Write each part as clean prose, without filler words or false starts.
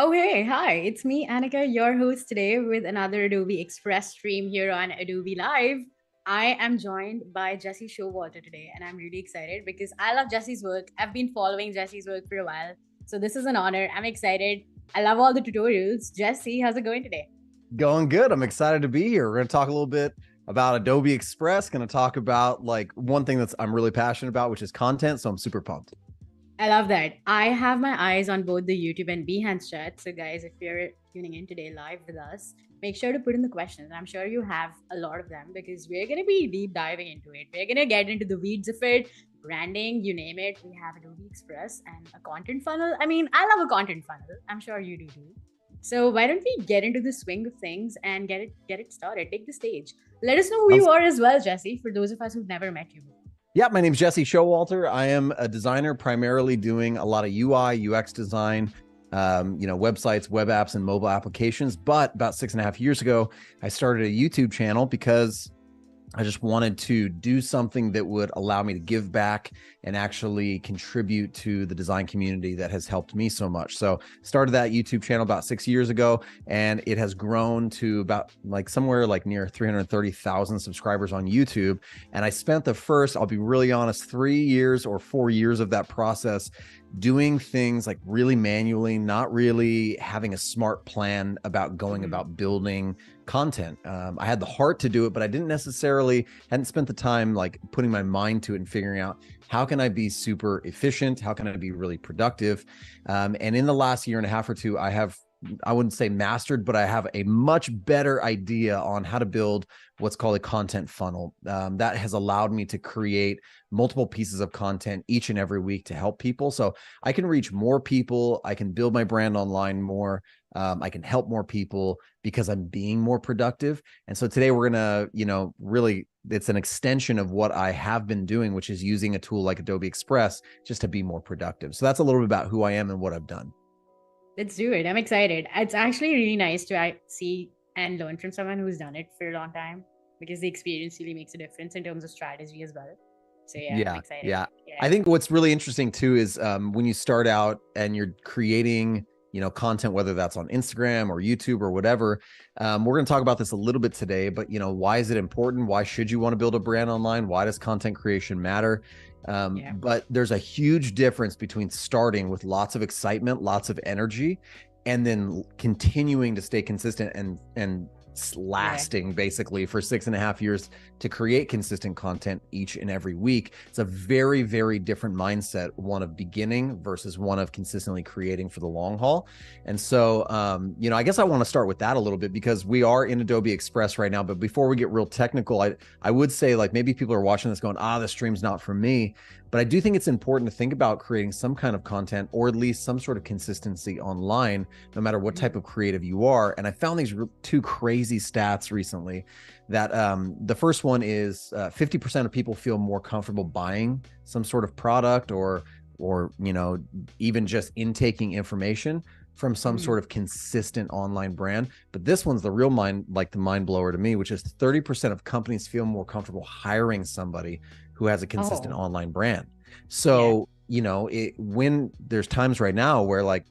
Oh, hey, hi, it's me, Annika, your host today with another Adobe Express stream here on Adobe Live. I am joined by Jesse Showalter today, and I'm really excited because I love Jesse's work. I've been following Jesse's work for a while, so this is an honor. I'm excited. I love all the tutorials. Jesse, how's it going today? Going good. I'm excited to be here. We're going to talk a little bit about Adobe Express, going to talk about like one thing I'm really passionate about, which is content. So I'm super pumped. I love that. I have my eyes on both the YouTube and Behance chat. So, guys, if you're tuning in today live with us, make sure to put in the questions. I'm sure you have a lot of them because we're going to be deep diving into it. We're going to get into the weeds of it, branding, you name it. We have Adobe Express and a content funnel. I mean, I love a content funnel. I'm sure you do too. So why don't we get into the swing of things and get it started? Take the stage. Let us know who you Sounds- are as well, Jesse, for those of us who've never met you before. Yeah, my name's Jesse Showalter. I am a designer, primarily doing a lot of UI, UX design, websites, web apps, and mobile applications. But about 6.5 years ago, I started a YouTube channel because I just wanted to do something that would allow me to give back and actually contribute to the design community that has helped me so much. So started that YouTube channel about 6 years ago, and it has grown to about like somewhere like near 330,000 subscribers on YouTube. And I spent the first, I'll be really honest, 3 years or 4 years of that process doing things like really manually, not really having a smart plan about going about building content. I had the heart to do it, but I hadn't spent the time like putting my mind to it and figuring out how can I be super efficient? How can I be really productive? And in the last year and a half or two, I wouldn't say mastered, but I have a much better idea on how to build what's called a content funnel. That has allowed me to create multiple pieces of content each and every week to help people. So I can reach more people. I can build my brand online more. I can help more people because I'm being more productive. And so today we're going to, really, it's an extension of what I have been doing, which is using a tool like Adobe Express just to be more productive. So that's a little bit about who I am and what I've done. Let's do it. I'm excited. It's actually really nice to see and learn from someone who's done it for a long time because the experience really makes a difference in terms of strategy as well. So yeah, I'm Yeah, excited. yeah. Yeah. I think what's really interesting too is when you start out and you're creating, content, whether that's on Instagram or YouTube or whatever. We're going to talk about this a little bit today, but why is it important? Why should you want to build a brand online? Why does content creation matter? Yeah. But there's a huge difference between starting with lots of excitement, lots of energy, and then continuing to stay consistent and Yeah. lasting basically for 6.5 years to create consistent content each and every week. It's a very, very different mindset, one of beginning versus one of consistently creating for the long haul. And so, I guess I want to start with that a little bit because we are in Adobe Express right now. But before we get real technical, I would say like maybe people are watching this going, the stream's not for me. But I do think it's important to think about creating some kind of content or at least some sort of consistency online, no matter what type of creative you are. And I found these two crazy stats recently that the first one is 50% of people feel more comfortable buying some sort of product or even just intaking information from some sort of consistent online brand. But this one's the mind blower to me, which is 30% of companies feel more comfortable hiring somebody who has a consistent online brand. So, when there's times right now where like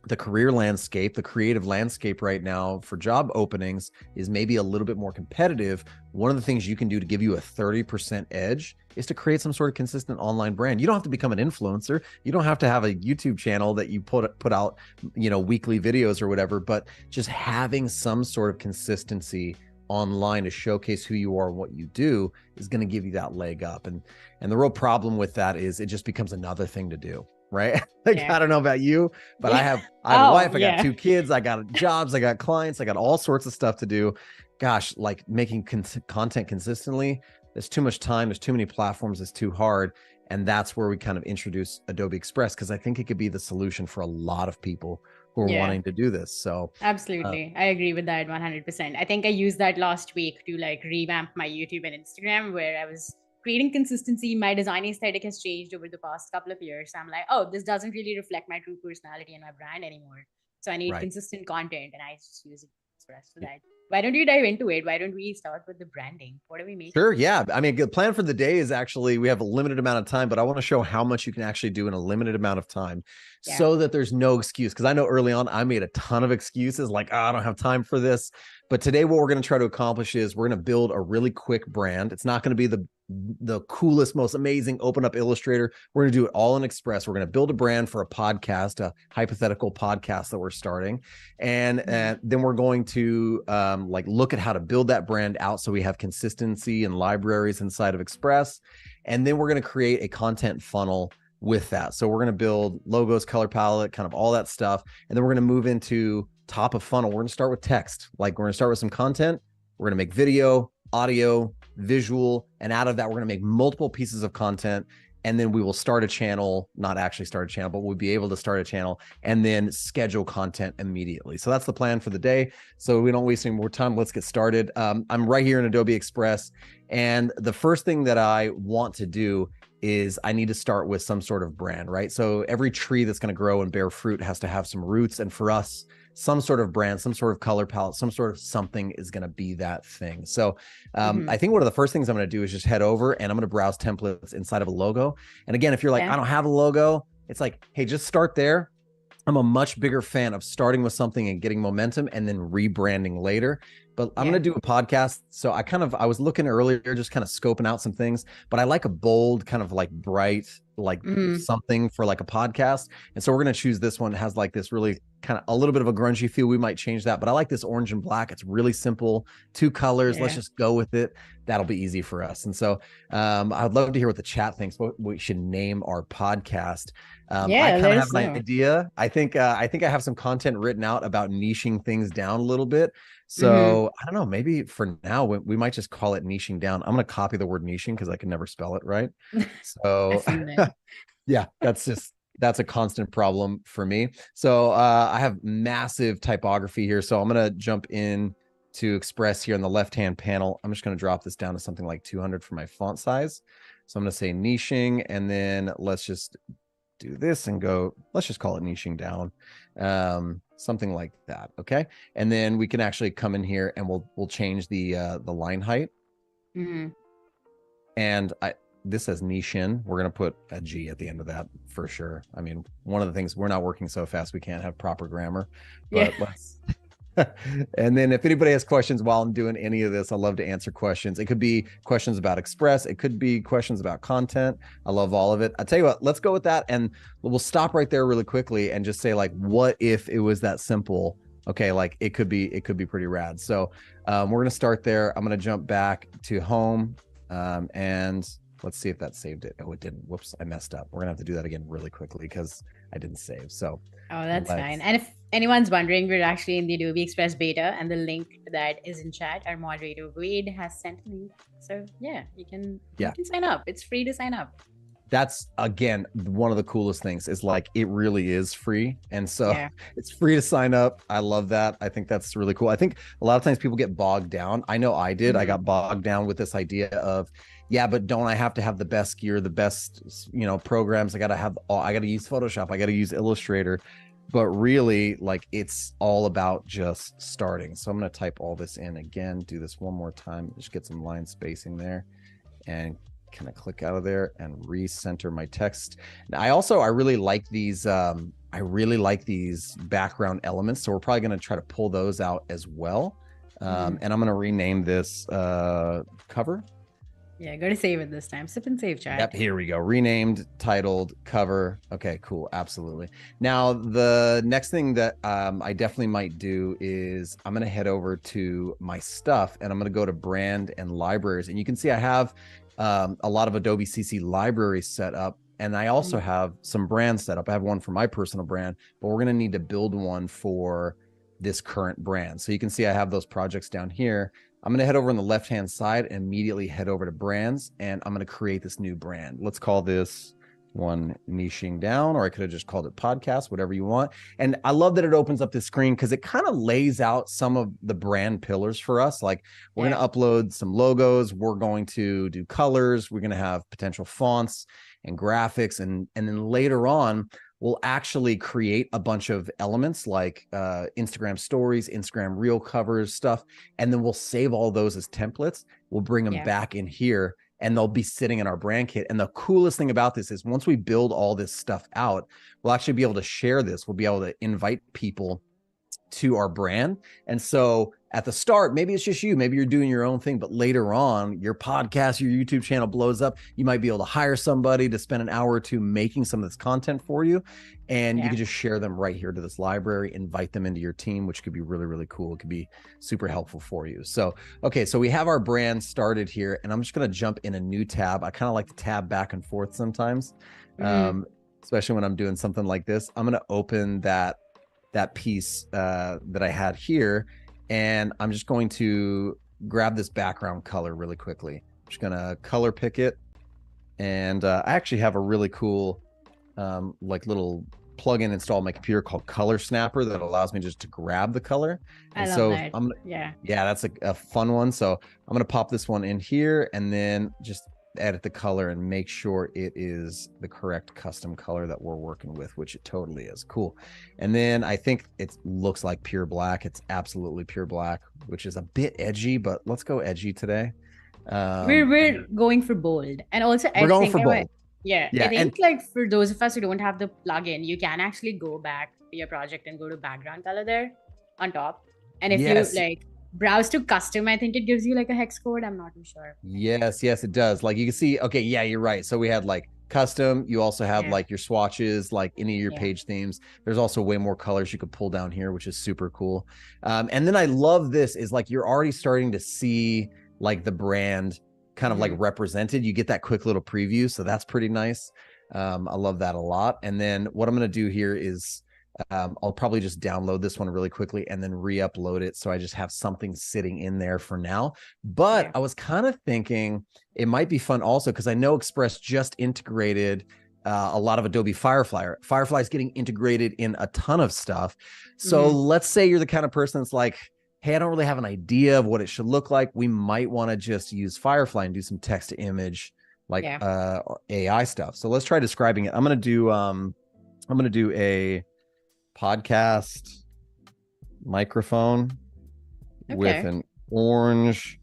the career landscape, the creative landscape right now for job openings is maybe a little bit more competitive. One of the things you can do to give you a 30% edge is to create some sort of consistent online brand. You don't have to become an influencer. You don't have to have a YouTube channel that you put out, weekly videos or whatever, but just having some sort of consistency online to showcase who you are and what you do is going to give you that leg up. And the real problem with that is it just becomes another thing to do. Right. I don't know about you, but I have a wife, I got 2 kids, I got jobs, I got clients, I got all sorts of stuff to do. Gosh, like making content consistently, there's too much time, there's too many platforms, it's too hard. And that's where we kind of introduce Adobe Express because I think it could be the solution for a lot of people who are wanting to do this. So absolutely. I agree with that 100%. I think I used that last week to like revamp my YouTube and Instagram where I was creating consistency. My design aesthetic has changed over the past couple of years. I'm like, oh, this doesn't really reflect my true personality and my brand anymore. So I need consistent content and I just use it. Express for that. Why don't you dive into it? Why don't we start with the branding? What are we making? Sure. Yeah. I mean, a good plan for the day is actually we have a limited amount of time, but I want to show how much you can actually do in a limited amount of time Yeah. so that there's no excuse. Because I know early on I made a ton of excuses like, oh, I don't have time for this. But today, what we're going to try to accomplish is we're going to build a really quick brand. It's not going to be the coolest, most amazing open up Illustrator. We're going to do it all in Express. We're going to build a brand for a podcast, a hypothetical podcast that we're starting. And then we're going to like look at how to build that brand out so we have consistency and libraries inside of Express. And then we're going to create a content funnel with that. So we're going to build logos, color palette, kind of all that stuff. And then we're going to move into top of funnel. We're going to start with text. Like we're going to start with some content. We're going to make video, audio, visual, and out of that, we're going to make multiple pieces of content. And then we will start a channel, not actually start a channel, but we'll be able to start a channel and then schedule content immediately. So that's the plan for the day. So we don't waste any more time. Let's get started. I'm right here in Adobe Express. And the first thing that I want to do is I need to start with some sort of brand, right? So every tree that's going to grow and bear fruit has to have some roots. And for us, some sort of brand, some sort of color palette, some sort of something is going to be that thing. So I think one of the first things I'm going to do is just head over and I'm going to browse templates inside of a logo. And again, if you're like, I don't have a logo, it's like, hey, just start there. I'm a much bigger fan of starting with something and getting momentum and then rebranding later. But I'm going to do a podcast. So I was looking earlier, just kind of scoping out some things, but I like a bold, kind of like bright, like something for like a podcast. And so we're going to choose this one. It has like this really kind of a little bit of a grungy feel. We might change that, but I like this orange and black. It's really simple, 2 colors. Let's just go with it. That'll be easy for us. And so I'd love to hear what the chat thinks, what we should name our podcast. I kind of have an idea. I think I have some content written out about niching things down a little bit. So I don't know, maybe for now we might just call it niching down. I'm going to copy the word niching because I can never spell it right. So yeah, that's a constant problem for me. So I have massive typography here. So I'm going to jump in to Express here on the left-hand panel. I'm just going to drop this down to something like 200 for my font size. So I'm going to say niching, and then let's just do this and go, let's just call it niching down. Something like that. Okay. And then we can actually come in here and we'll change the line height. And this says niche in. We're going to put a G at the end of that for sure. I mean, one of the things, we're not working so fast, we can't have proper grammar, but let's, and then if anybody has questions while I'm doing any of this, I love to answer questions. It could be questions about Express. It could be questions about content. I love all of it. I tell you what, let's go with that. And we'll stop right there really quickly and just say like, what if it was that simple? Okay. Like it could be pretty rad. So we're going to start there. I'm going to jump back to home and let's see if that saved it. Oh, it didn't. Whoops. I messed up. We're going to have to do that again really quickly because I didn't save. So that's fine. And if anyone's wondering, we're actually in the Adobe Express beta, and the link that is in chat, our moderator Wade has sent me. So yeah, you can sign up. It's free to sign up. That's again one of the coolest things is like it really is free, and so it's free to sign up. I love that. I think that's really cool. I think a lot of times people get bogged down. I know I did. I got bogged down with this idea of but don't I have to have the best gear, the best programs? I got to use Photoshop. I got to use Illustrator. But really, like it's all about just starting. So I'm going to type all this in again, do this one more time, just get some line spacing there and kind of click out of there and recenter my text. Now, I really like these background elements. So we're probably going to try to pull those out as well. And I'm going to rename this cover. Yeah, go to save it this time. Sip and save, chat. Yep, here we go. Renamed, titled, cover. Okay, cool. Absolutely. Now, the next thing that I definitely might do is I'm going to head over to my stuff and I'm going to go to brand and libraries. And you can see I have a lot of Adobe CC libraries set up. And I also have some brands set up. I have one for my personal brand, but we're going to need to build one for this current brand. So you can see I have those projects down here. I'm going to head over on the left-hand side and immediately head over to brands, and I'm going to create this new brand. Let's call this one niching down, or I could have just called it podcast, whatever you want. And I love that it opens up this screen because it kind of lays out some of the brand pillars for us. Like we're going to upload some logos. We're going to do colors. We're going to have potential fonts and graphics. And then later on, we'll actually create a bunch of elements like Instagram stories, Instagram reel covers, stuff, and then we'll save all those as templates. We'll bring them back in here, and they'll be sitting in our brand kit. And the coolest thing about this is once we build all this stuff out, we'll actually be able to share this. We'll be able to invite people to our brand. And so at the start, maybe it's just you, maybe you're doing your own thing, but later on, your podcast, your YouTube channel blows up. You might be able to hire somebody to spend an hour or two making some of this content for you. And you can just share them right here to this library, invite them into your team, which could be really, really cool. It could be super helpful for you. So, okay, so we have our brand started here, and I'm just going to jump in a new tab. I kind of like to tab back and forth sometimes, especially when I'm doing something like this. I'm going to open that piece that I had here, and I'm just going to grab this background color really quickly. I'm just gonna color pick it, and I actually have a really cool like little plugin installed on my computer called Color Snapper that allows me just to grab the color. I love that. Yeah, that's a fun one. So I'm gonna pop this one in here and then just edit the color and make sure it is the correct custom color that we're working with, which it totally is. Cool. And then I think it looks like pure black. It's absolutely pure black, which is a bit edgy, but let's go edgy today. We're going for bold, and also we're going for bold. I think like for those of us who don't have the plugin, you can actually go back to your project and go to background color there on top. And if you like browse to custom, I think it gives you like a hex code. I'm not too sure. Yes, it does. Like you can see, okay, yeah, you're right. So we had like custom. You also have like your swatches, like any of your page themes. There's also way more colors you could pull down here, which is super cool. And then I love this is like you're already starting to see like the brand kind of like represented. You get that quick little preview. So that's pretty nice. I love that a lot. And then what I'm going to do here is I'll probably just download this one really quickly and then re-upload it. So I just have something sitting in there for now. But I was kind of thinking it might be fun also because I know Express just integrated a lot of Adobe Firefly. Firefly is getting integrated in a ton of stuff. So let's say you're the kind of person that's like, hey, I don't really have an idea of what it should look like. We might want to just use Firefly and do some text to image like AI stuff. So let's try describing it. I'm going to do a podcast microphone with an orange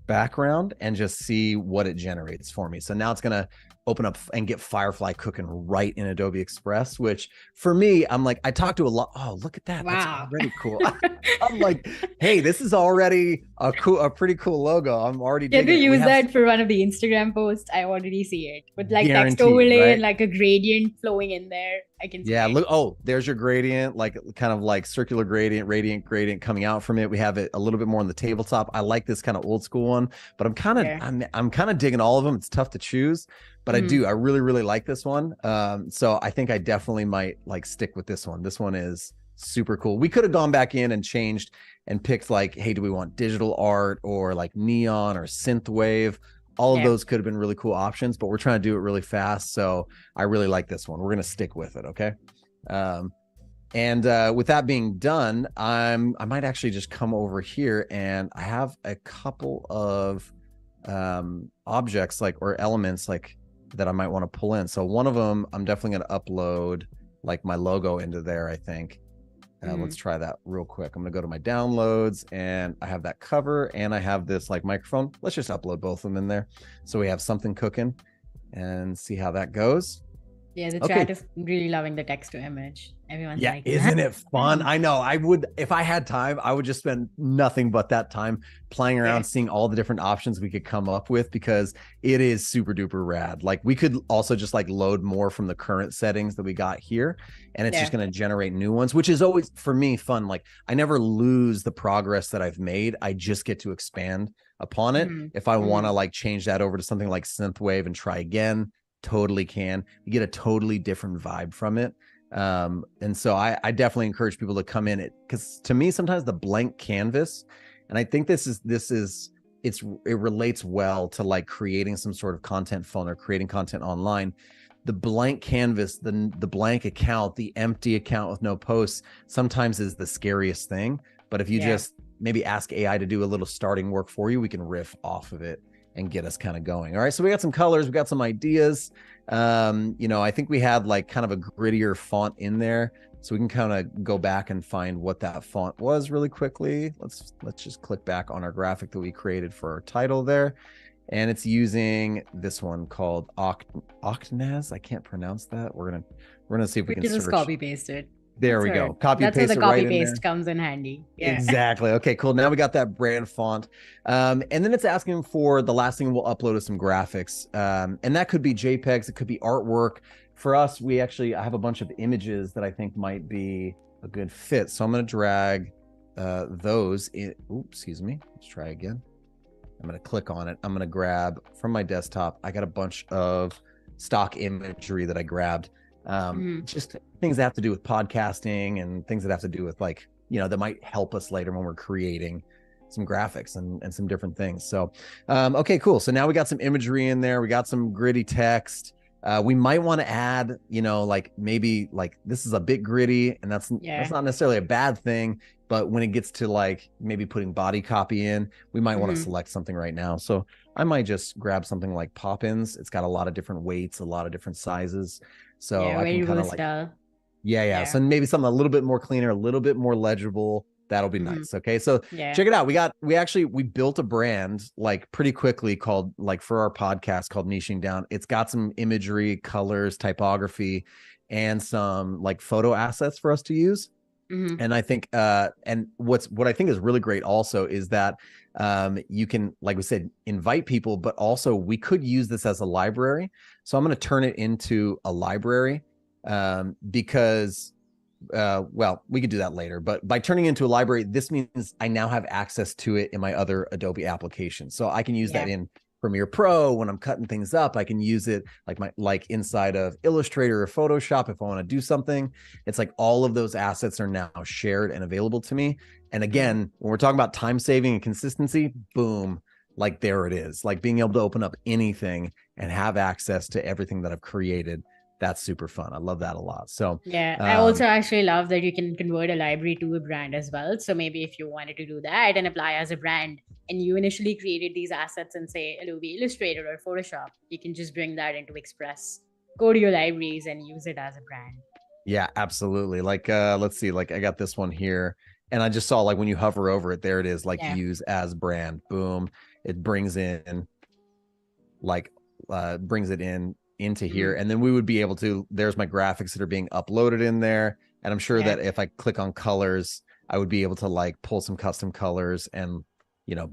background and just see what it generates for me. So now it's going to open up and get Firefly cooking right in Adobe Express, which for me, I'm like, I talk to a lot. Oh, look at that. Wow. That's already cool. I'm like, hey, this is already a pretty cool logo. I'm already digging it. Use that for one of the Instagram posts. I already see it with like text overlay and like a gradient flowing in there. I can see it. Look, oh, there's your gradient, like kind of like circular gradient, radiant gradient coming out from it. We have it a little bit more on the tabletop. I like this kind of old school one, but I'm kind of digging all of them. It's tough to choose, but I really, really like this one. So I think I definitely might like stick with this one. This one is super cool. We could have gone back in and changed and picked like, hey, do we want digital art or like neon or synthwave? All of those could have been really cool options, but we're trying to do it really fast. So I really like this one. We're going to stick with it. Okay. And with that being done, I might actually just come over here and I have a couple of objects like or elements like that I might want to pull in. So one of them, I'm definitely going to upload like my logo into there, I think. Let's try that real quick. I'm going to go to my downloads and I have that cover and I have this like microphone. Let's just upload both of them in there. So we have something cooking and see how that goes. Yeah, the chat is really loving the text to image. Everyone's like, isn't it fun? I know. I would, if I had time, I would just spend nothing but that time playing around, seeing all the different options we could come up with because it is super duper rad. Like we could also just like load more from the current settings that we got here and it's just going to generate new ones, which is always for me fun. Like I never lose the progress that I've made. I just get to expand upon it. If I want to like change that over to something like synthwave and try again, totally can. You get a totally different vibe from it. And so I definitely encourage people to come in it because to me sometimes the blank canvas, and I think it relates well to like creating some sort of content funnel or creating content online. The blank canvas, the blank account, the empty account with no posts sometimes is the scariest thing. But if you just maybe ask AI to do a little starting work for you, we can riff off of it and get us kind of going. All right, so we got some colors, we got some ideas. I think we had like kind of a grittier font in there, so we can kind of go back and find what that font was really quickly. Let's just click back on our graphic that we created for our title there. And it's using this one called Octnaz. I can't pronounce that. We're gonna see if we We can can just search. copy paste it. There That's we all go. right. Copy That's where paste the it copy right in there. paste comes in handy. Yeah. Exactly. Okay, cool. Now we got that brand font. And then it's asking for the last thing we'll upload is some graphics. And that could be JPEGs, it could be artwork. For us, I have a bunch of images that I think might be a good fit. So I'm going to drag those in. Oops, excuse me. Let's try again. I'm going to click on it. I'm going to grab from my desktop. I got a bunch of stock imagery that I grabbed. Just things that have to do with podcasting and things that have to do with like, that might help us later when we're creating some graphics and some different things. So, okay, cool. So now we got some imagery in there. We got some gritty text. We might want to add, like maybe like this is a bit gritty, and that's not necessarily a bad thing. But when it gets to like maybe putting body copy in, we might want to select something right now. So I might just grab something like Pop-ins. It's got a lot of different weights, a lot of different sizes. So I can kind of like, yeah. So maybe something a little bit more cleaner, a little bit more legible. That'll be nice. Okay. So check it out. We built a brand like pretty quickly called like for our podcast called Niching Down. It's got some imagery, colors, typography, and some like photo assets for us to use. And I think, and what I think is really great also is that you can, like we said, invite people, but also we could use this as a library. So I'm going to turn it into a library because, well, we could do that later. But by turning it into a library, this means I now have access to it in my other Adobe applications. So I can use that in Premiere Pro when I'm cutting things up. I can use it like inside of Illustrator or Photoshop if I want to do something. It's like all of those assets are now shared and available to me. And again, when we're talking about time saving and consistency, boom, like there it is. Like being able to open up anything and have access to everything that I've created. That's super fun. I love that a lot. So I also actually love that you can convert a library to a brand as well. So maybe if you wanted to do that and apply as a brand, and you initially created these assets in say Adobe Illustrator or Photoshop, you can just bring that into Express, go to your libraries and use it as a brand. Yeah, absolutely. Like let's see, like I got this one here, and I just saw like when you hover over it, there it is, like use as brand. Boom. It brings in like brings it into here, and then we would be able to, there's my graphics that are being uploaded in there, and I'm sure that if I click on colors, I would be able to like pull some custom colors and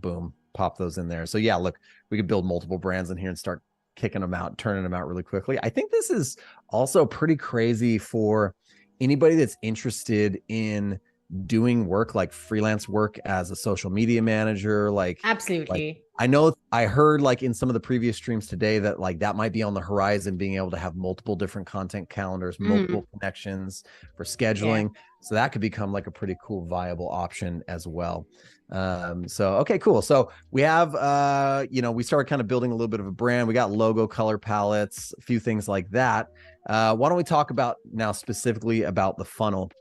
boom, pop those in there. So yeah, look, we could build multiple brands in here and start kicking them out, turning them out really quickly. I think this is also pretty crazy for anybody that's interested in doing work like freelance work as a social media manager. Absolutely. I know I heard like in some of the previous streams today that like that might be on the horizon, being able to have multiple different content calendars, multiple connections for scheduling. So that could become like a pretty cool, viable option as well. So, okay, cool. So we have, we started kind of building a little bit of a brand. We got logo, color palettes, a few things like that. Why don't we talk about now specifically about the funnel?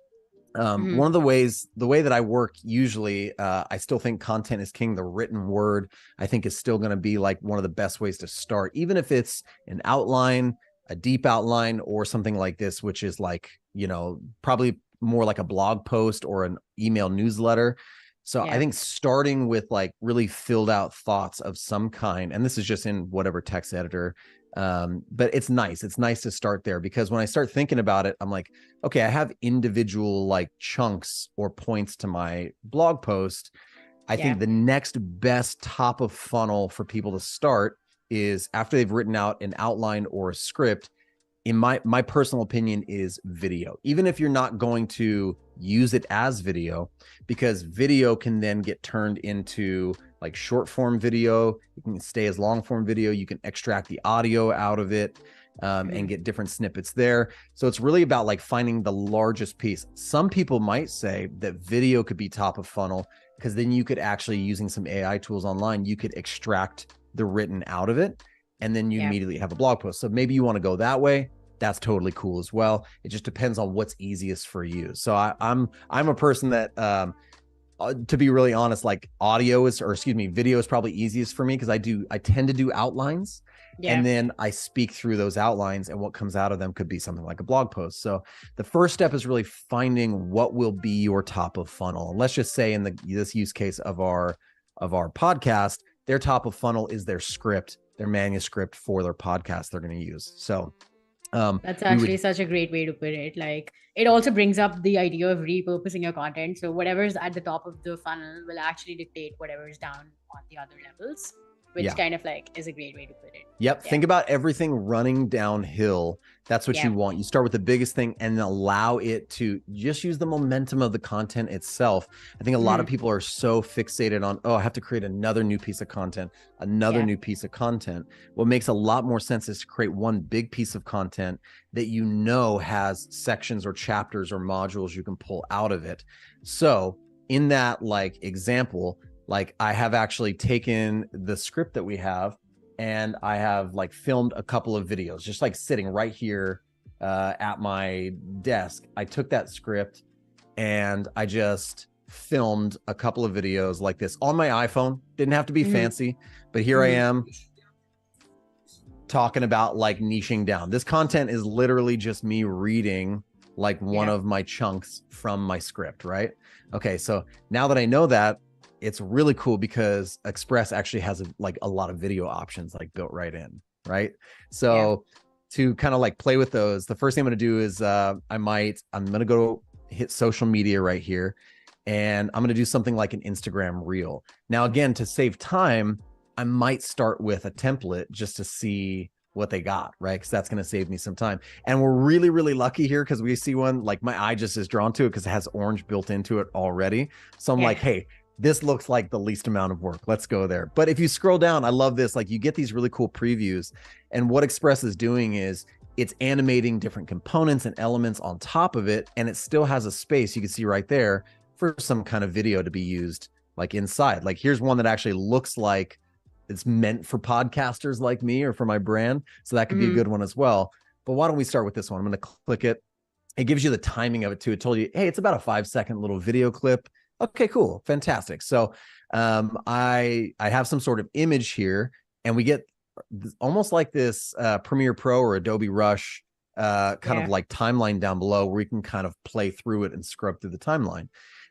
One of the way that I work usually, I still think content is king. The written word, I think, is still going to be like one of the best ways to start, even if it's an outline, a deep outline, or something like this, which is like, probably more like a blog post or an email newsletter. So I think starting with like really filled out thoughts of some kind, and this is just in whatever text editor, but it's nice. It's nice to start there, because when I start thinking about it, I'm like, okay, I have individual like chunks or points to my blog post. I think the next best top of funnel for people to start is after they've written out an outline or a script. In my personal opinion, is video, even if you're not going to use it as video, because video can then get turned into like short form video. You can stay as long form video. You can extract the audio out of it and get different snippets there. So it's really about like finding the largest piece. Some people might say that video could be top of funnel, because then you could actually, using some AI tools online, you could extract the written out of it, and then you immediately have a blog post. So maybe you want to go that way. That's totally cool as well. It just depends on what's easiest for you. So I'm a person that to be really honest, like audio is, or excuse me, video is probably easiest for me because I tend to do outlines and Yeah. then I speak through those outlines, and what comes out of them could be something like a blog post. So the first step is really finding what will be your top of funnel. And let's just say in this use case of our podcast, their top of funnel is their script, their manuscript for their podcast they're going to use. So That's we actually would, such a great way to put it. Like, it also brings up the idea of repurposing your content. So whatever's at the top of the funnel will actually dictate whatever's down on the other levels, which yeah. kind of like is a great way to put it. Yep. Yeah. Think about everything running downhill. That's what Yeah. you want. You start with the biggest thing and allow it to just use the momentum of the content itself. I think a lot of Mhm. people are so fixated on, oh, I have to create another new piece of content, another Yeah. new piece of content. What makes a lot more sense is to create one big piece of content that you know has sections or chapters or modules you can pull out of it. So in that like example, like I have actually taken the script that we have and I have like filmed a couple of videos just like sitting right here at my desk. I took that script and I just filmed a couple of videos like this on my iPhone. Didn't have to be Mhm. fancy, but here I Mhm. am talking about like niching down. This content is literally just me reading like one Yeah. of my chunks from my script, right? Okay, so now that I know that, it's really cool because Express actually has a lot of video options like built right in, right? Yeah. So to kind of like play with those, the first thing I'm going to do is I'm going to go hit social media right here, and I'm going to do something like an Instagram reel. Now, again, to save time, I might start with a template just to see what they got, right? Because that's going to save me some time. And we're really, really lucky here because we see one like my eye just is drawn to it because it has orange built into it already. So I'm Yeah. like, hey, this looks like the least amount of work. Let's go there. But if you scroll down, I love this. Like you get these really cool previews. And what Express is doing is it's animating different components and elements on top of it. And it still has a space you can see right there for some kind of video to be used like inside. Like here's one that actually looks like it's meant for podcasters like me or for my brand. So that could be a Mhm. good one as well. But why don't we start with this one? I'm going to click it. It gives you the timing of it too. It told you, hey, it's about a 5-second little video clip. Okay, cool. Fantastic. So I have some sort of image here, and we get almost like this Premiere Pro or Adobe Rush kind of Yeah. like timeline down below where we can kind of play through it and scrub through the timeline.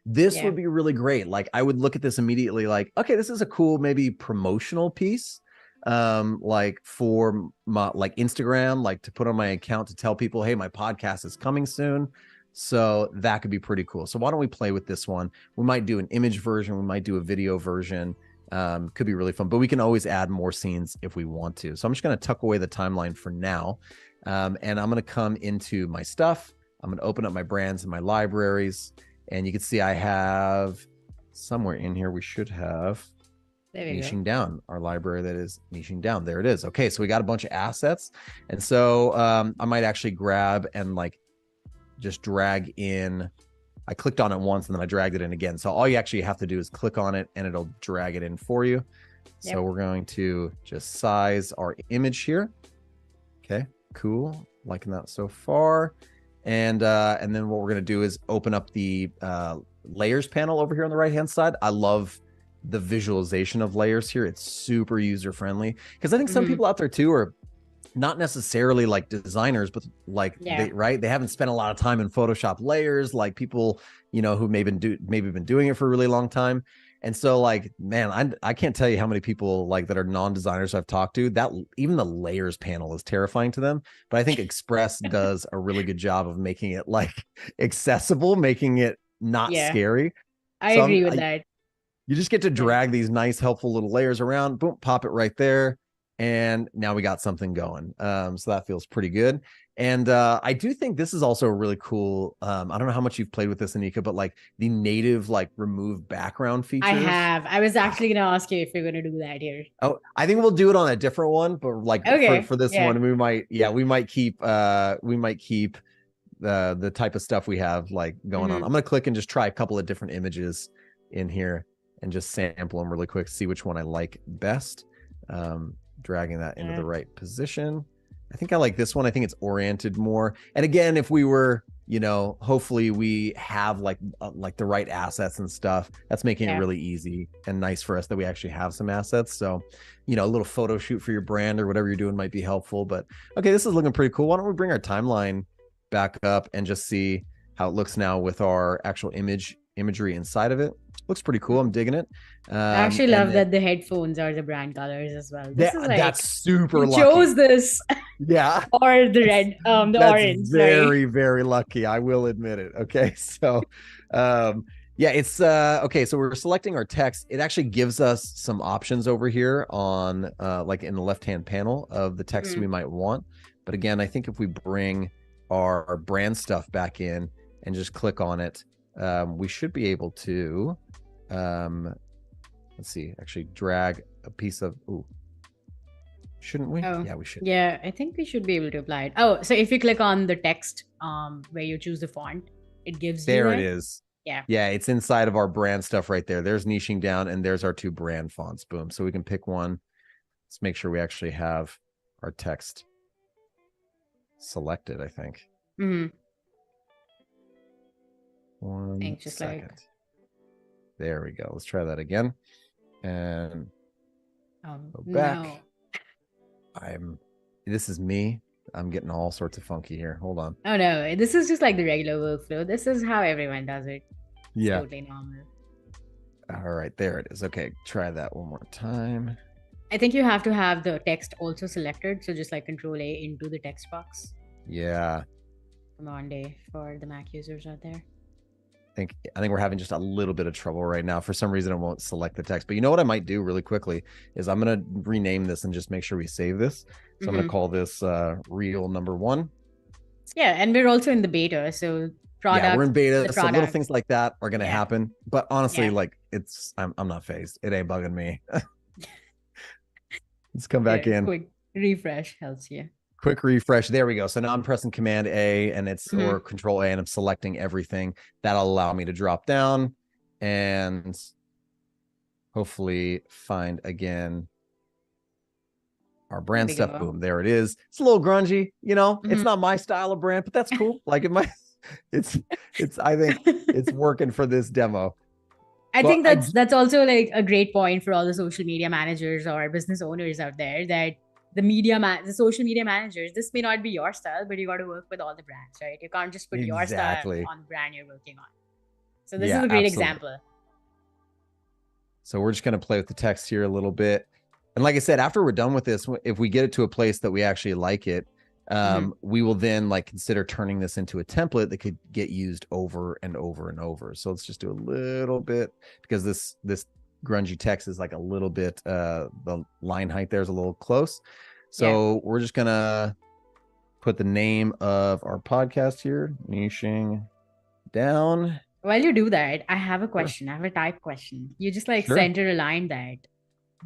This Yeah. would be really great. Like I would look at this immediately like, okay, this is a cool maybe promotional piece like for my like Instagram, like to put on my account to tell people, hey, my podcast is coming soon. So that could be pretty cool. So why don't we play with this one? We might do an image version, we might do a video version. Could be really fun, but we can always add more scenes if we want to. So I'm just going to tuck away the timeline for now. And I'm going to come into my stuff. I'm going to open up my brands and my libraries. And you can see I have somewhere in here, we should have There we go. niching down, our library that is niching down. There it is. Okay, so we got a bunch of assets. And so I might actually grab and like just drag in. I clicked on it once and then I dragged it in again. So all you actually have to do is click on it and it'll drag it in for you. So Yep. we're going to just size our image here. Okay, cool. Liking that so far. And then what we're going to do is open up the layers panel over here on the right hand side. I love the visualization of layers here. It's super user friendly because I think some Mhm. people out there too are not necessarily like designers, but like Yeah. they haven't spent a lot of time in Photoshop layers, like people, you know, who maybe been doing it for a really long time. And so like, man, I can't tell you how many people like that are non-designers I've talked to that even the layers panel is terrifying to them. But I think Express does a really good job of making it like accessible, making it not Yeah. scary. I So agree with that. you just get to Yeah. drag these nice, helpful little layers around, boom, pop it right there. And now we got something going. So that feels pretty good. And I do think this is also a really cool. I don't know how much you've played with this, Anika, but like the native, like remove background I features. have. I was actually gonna ask you if you're gonna do that here. Oh, I think we'll do it on a different one, but like Okay. for this Yeah. one, we might keep the type of stuff we have like going on. Mhm. I'm gonna click and just try a couple of different images in here and just sample them really quick, see which one I like best. Dragging that into Yeah. the right position. I think I like this one. I think it's oriented more. And again, if we were hopefully we have like the right assets and stuff. That's making it Yeah. really easy and nice for us that we actually have some assets. So, a little photo shoot for your brand or whatever you're doing might be helpful. But okay, this is looking pretty cool. Why don't we bring our timeline back up and just see how it looks now with our actual imagery inside of it? Looks pretty cool. I'm digging it. I actually And love then that the headphones are the brand colors as well. This is that's like, super you lucky. chose this Yeah. or the That's red, the that's orange, right? very, very lucky. I will admit it. Okay. So yeah, it's okay. So we're selecting our text. It actually gives us some options over here on like in the left-hand panel of the text we Mhm. might want. But again, I think if we bring our brand stuff back in and just click on it, we should be able to let's see, actually drag a piece of shouldn't we? Oh, Yeah, we should. yeah, I think we should be able to apply it. Oh, so if you click on the text, where you choose the font, it gives you There it that. is. Yeah. Yeah, it's inside of our brand stuff right there. There's niching down, and there's our two brand fonts. Boom. So we can pick one. Let's make sure we actually have our text selected, I think. Mm-hmm. One Thanks, just like, second. There we go. Let's try that again. And go back. no. This is me. I'm getting all sorts of funky here. Hold on. Oh no, this is just like the regular workflow. This is how everyone does it. It's Yeah. totally normal. All right, there it is. Okay, try that one more time. I think you have to have the text also selected. So just like Control A into the text box. Yeah. Come on, day for the Mac users out there. I think we're having just a little bit of trouble right now. For some reason, it won't select the text. But you know what I might do really quickly is I'm going to rename this and just make sure we save this. So I'm going to call this reel number 1. Yeah, and we're also in the beta, so Yeah, we're in beta, the so little product. things like that are going to Yeah, happen. But honestly, yeah, like I'm not phased. It ain't bugging me. Let's come back yeah. in. Quick refresh helps you. Quick refresh. There we go. So now I'm pressing Command A and or Mhm. Control A and I'm selecting everything. That'll allow me to drop down and hopefully find again our There brand we stuff. go. Boom, there it is. It's a little grungy, it's Mhm. not my style of brand, but that's cool. Like it might, it's I think it's working for this demo. I But think that's also like a great point for all the social media managers or business owners out there, that the social media managers, this may not be your style, but you got to work with all the brands, right? You can't just put your style exactly. on the brand you're working on. So this is Yeah, a great absolutely. example. So we're just going to play with the text here a little bit. And like I said, after we're done with this, if we get it to a place that we actually like it, we will then like consider turning this into a template that could get used over and over and over. So let's just do a little bit, because this grungy text is like a little bit, the line height there is a little close. So Yeah. we're just going to put the name of our podcast here, niching down. While you do that, I have a Sure. question. I have a type question. You just like Sure. center align that.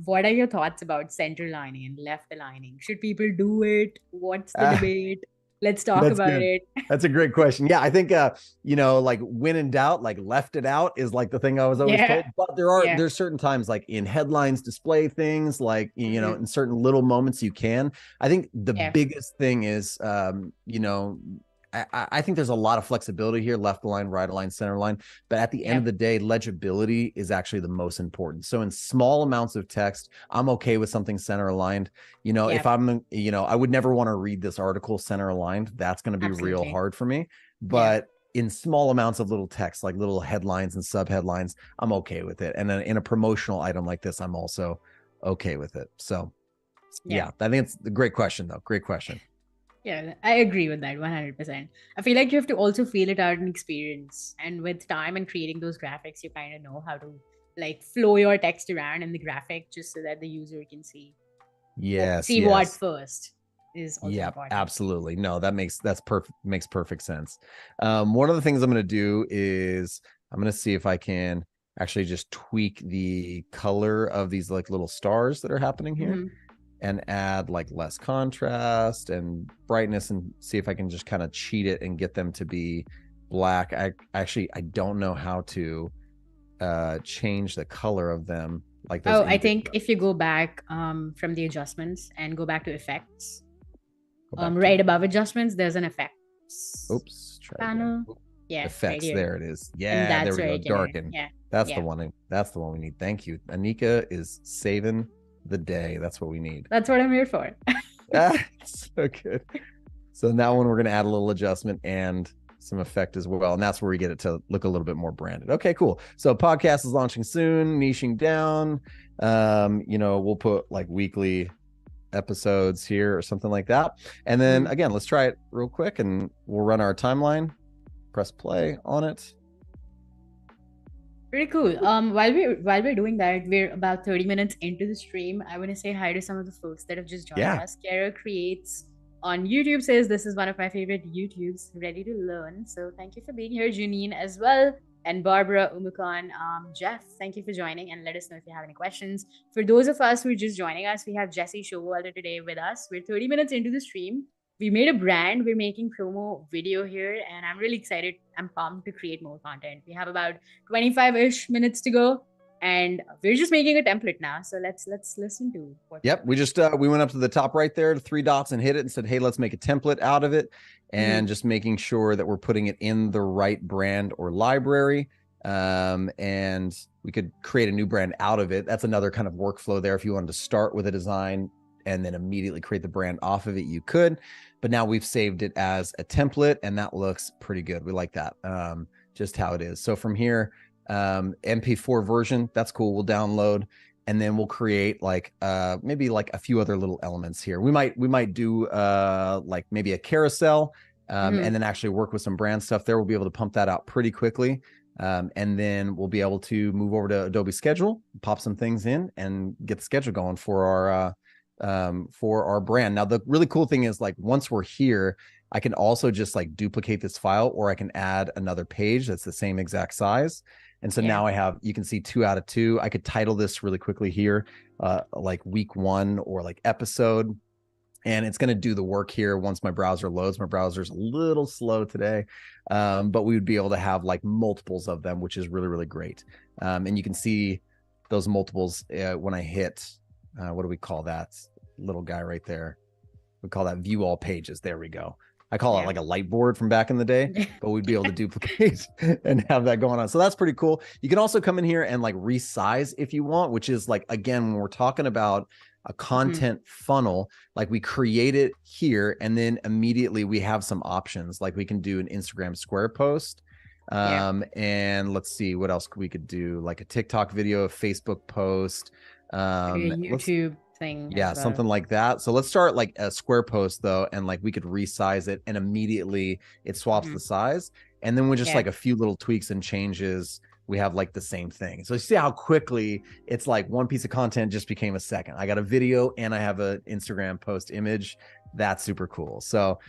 What are your thoughts about center aligning and left aligning? Should people do it? What's the debate? Let's talk That's about good. it. That's a great question. Yeah, I think like when in doubt, like left it out is like the thing I was always Yeah. told. But Yeah. there's certain times like in headlines display things, like Mhm. in certain little moments you can. I think the Yeah. biggest thing is I think there's a lot of flexibility here, left line, right line, center line. But at the end Yeah. of the day, legibility is actually the most important. So in small amounts of text, I'm okay with something center aligned. If Yeah. I'm, I would never want to read this article center aligned. That's going to be real Absolutely. hard for me. Yeah. But in small amounts of little text, like little headlines and sub headlines, I'm okay with it. And then in a promotional item like this, I'm also okay with it. So Yeah. yeah, I think it's a great question though. Great question. Yeah, I agree with that 100%. I feel like you have to also feel it out and experience. And with time and creating those graphics, you kind of know how to like flow your text around in the graphic just so that the user can see Yes, what yes. first is also Yeah, important. absolutely. No, makes perfect sense. One of the things I'm going to do is I'm going to see if I can actually just tweak the color of these like little stars that are happening here Mm-hmm. and add like less contrast and brightness and see if I can just kind of cheat it and get them to be black. I don't know how to change the color of them, like those Oh, I think individual. if you go back from the adjustments and go back to effects, Go back to right above adjustments, there's an effect effects Oops, try again. panel. Yeah, right Effects, here. there it is. And Yeah, there that's we where go. you can, Darken. yeah, That's the yeah. one. That's the one we need. Thank you. Anika is saving the day. That's what we need. That's what I'm here for. So good. So now one we're going to add a little adjustment and some effect as well. And that's where we get it to look a little bit more branded. Okay, cool. So podcast is launching soon, niching down. We'll put like weekly episodes here or something like that. And then again, let's try it real quick and we'll run our timeline, press play on it. Pretty cool. While we're doing that, we're about 30 minutes into the stream. I want to say hi to some of the folks that have just joined us. Kara Creates on YouTube says this is one of my favorite YouTubes, ready to learn. So thank you for being here, Janine, as well. And Barbara, Umukan, Jeff, thank you for joining, and let us know if you have any questions. For those of us who are just joining us, we have Jesse Showalter today with us. We're 30 minutes into the stream. We made a brand. We're making promo video here, and I'm really excited. I'm pumped to create more content. We have about 25-ish minutes to go, and we're just making a template now. So let's listen to what. Yep, we just we went up to the top right there, to 3 dots, and hit it and said, hey, let's make a template out of it, and just making sure that we're putting it in the right brand or library. And we could create a new brand out of it. That's another kind of workflow there. If you wanted to start with a design and then immediately create the brand off of it, you could. But now we've saved it as a template, and that looks pretty good. We like that, just how it is. So from here, MP4 version, that's cool. We'll download, and then we'll create like maybe like a few other little elements here. We might do like maybe a carousel, and then actually work with some brand stuff there. We'll be able to pump that out pretty quickly. And then we'll be able to move over to Adobe Schedule, pop some things in, and get the schedule going for our brand. Now, the really cool thing is, like, once we're here, I can also just like duplicate this file, or I can add another page that's the same exact size. And so now I have, you can see 2 out of 2. I could title this really quickly here, like week 1 or like episode. And it's going to do the work here once my browser loads. My browser's a little slow today, but we would be able to have like multiples of them, which is really, really great. And you can see those multiples when I hit, what do we call that little guy right there? We call that view all pages. There we go. I call it like a light board from back in the day, but we'd be able to duplicate and have that going on. So that's pretty cool. You can also come in here and like resize if you want, which is like, again, when we're talking about a content funnel, like we create it here, and then immediately we have some options. Like we can do an Instagram square post. And let's see what else we could do, like a TikTok video, a Facebook post, a YouTube thing. Yeah, something like that. So let's start like a square post though, and like we could resize it, and immediately it swaps the size. And then with just like a few little tweaks and changes, we have like the same thing. So you see how quickly it's like one piece of content just became a second. I got a video and I have an Instagram post image. That's super cool. So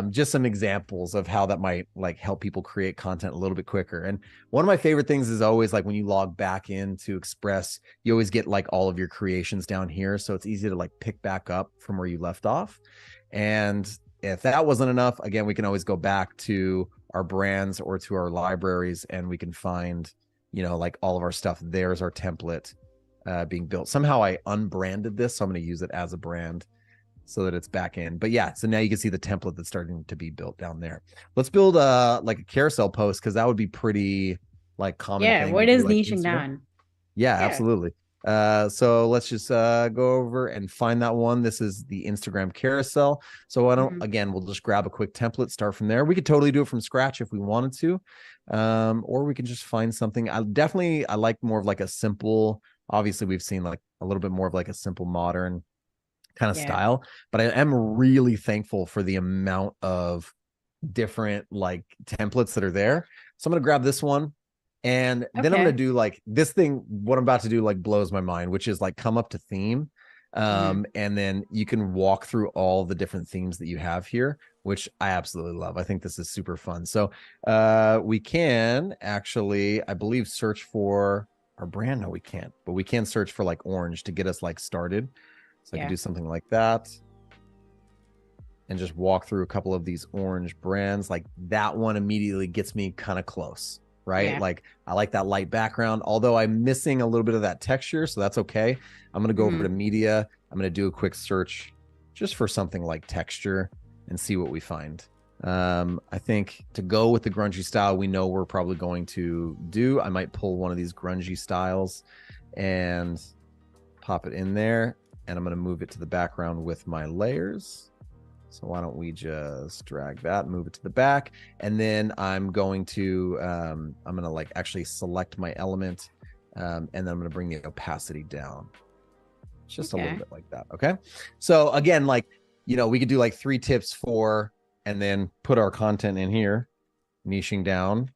just some examples of how that might like help people create content a little bit quicker. And one of my favorite things is always like when you log back into Express, you always get like all of your creations down here. So it's easy to like pick back up from where you left off. And if that wasn't enough, again, we can always go back to our brands or to our libraries, and we can find, you know, like all of our stuff. There's our template being built. Somehow I unbranded this, so I'm going to use it as a brand so that it's back in. But yeah, so now you can see the template that's starting to be built down there. Let's build like a carousel post, because that would be pretty like common. Yeah, what is niching down? Yeah, absolutely. So let's just go over and find that one. This is the Instagram carousel. So I don't, again, we'll just grab a quick template, start from there. We could totally do it from scratch if we wanted to, or we can just find something. I like more of like a simple, obviously we've seen like a little bit more of like a simple modern kind of style, but I am really thankful for the amount of different like templates that are there. So I'm going to grab this one. And then I'm going to do like this thing. What I'm about to do like blows my mind, which is like come up to theme. And then you can walk through all the different themes that you have here, which I absolutely love. I think this is super fun. So we can actually, I believe, search for our brand. No, we can't, but we can search for like orange to get us like started. So I can do something like that and just walk through a couple of these orange brands. Like that one immediately gets me kind of close. Right? Like I like that light background, although I'm missing a little bit of that texture. So that's okay. I'm going to go over to media. I'm going to do a quick search just for something like texture and see what we find. I think to go with the grungy style, we know we're probably going to do, I might pull one of these grungy styles and pop it in there. And I'm going to move it to the background with my layers. So why don't we just drag that, move it to the back. And then I'm going to like actually select my element. And then I'm going to bring the opacity down just a little bit like that. Okay. So again, like, we could do like 3 tips for, and then put our content in here, niching down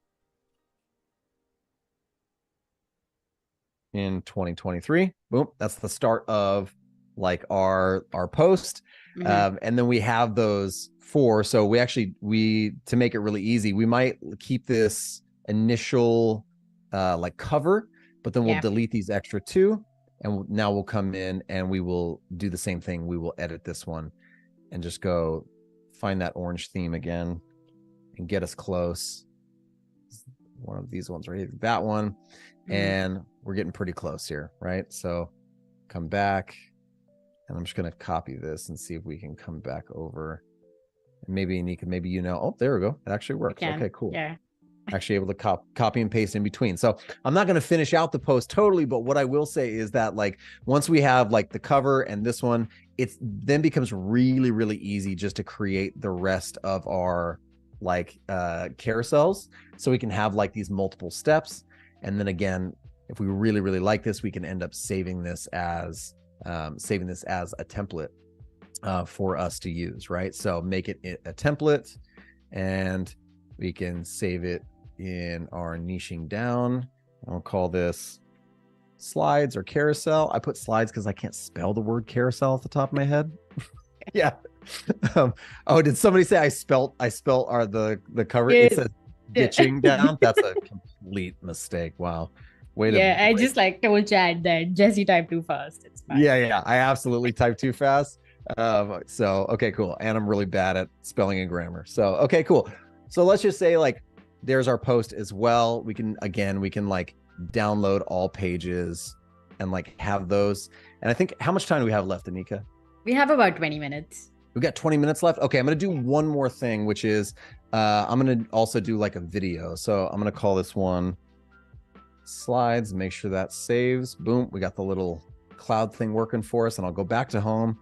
in 2023. Boom. That's the start of like our post. And then we have those 4. So we to make it really easy, we might keep this initial like cover, but then we'll delete these extra 2. And now we'll come in and we will do the same thing. We will edit this one and just go find that orange theme again and get us close. One of these ones right here, that one. And we're getting pretty close here, right? So come back, and I'm just going to copy this and see if we can come back over. And maybe Anika, oh, there we go. It actually works. Okay, cool. Yeah. Actually able to copy and paste in between. So I'm not going to finish out the post totally, but what I will say is that like once we have like the cover and this one, it then becomes really, really easy just to create the rest of our like carousels. So we can have like these multiple steps. And then again, if we really, really like this, we can end up saving this as a template for us to use, right? So make it a template, and we can save it in our niching down. I'll call this slides or carousel. I put slides because I can't spell the word carousel off the top of my head. Yeah. Oh, did somebody say I spelt the cover? It says ditching down. That's a complete mistake. Wow. I just like told chat that Jesse typed too fast. It's fine. Yeah. I absolutely typed too fast. So okay, cool. And I'm really bad at spelling and grammar. So okay, cool. So let's just say like there's our post as well. We can like download all pages and like have those. And I think, how much time do we have left, Anika? We have about 20 minutes. We've got 20 minutes left. Okay, I'm going to do one more thing, which is I'm going to also do like a video. So I'm going to call this one slides, make sure that saves. Boom, we got the little cloud thing working for us, and I'll go back to home.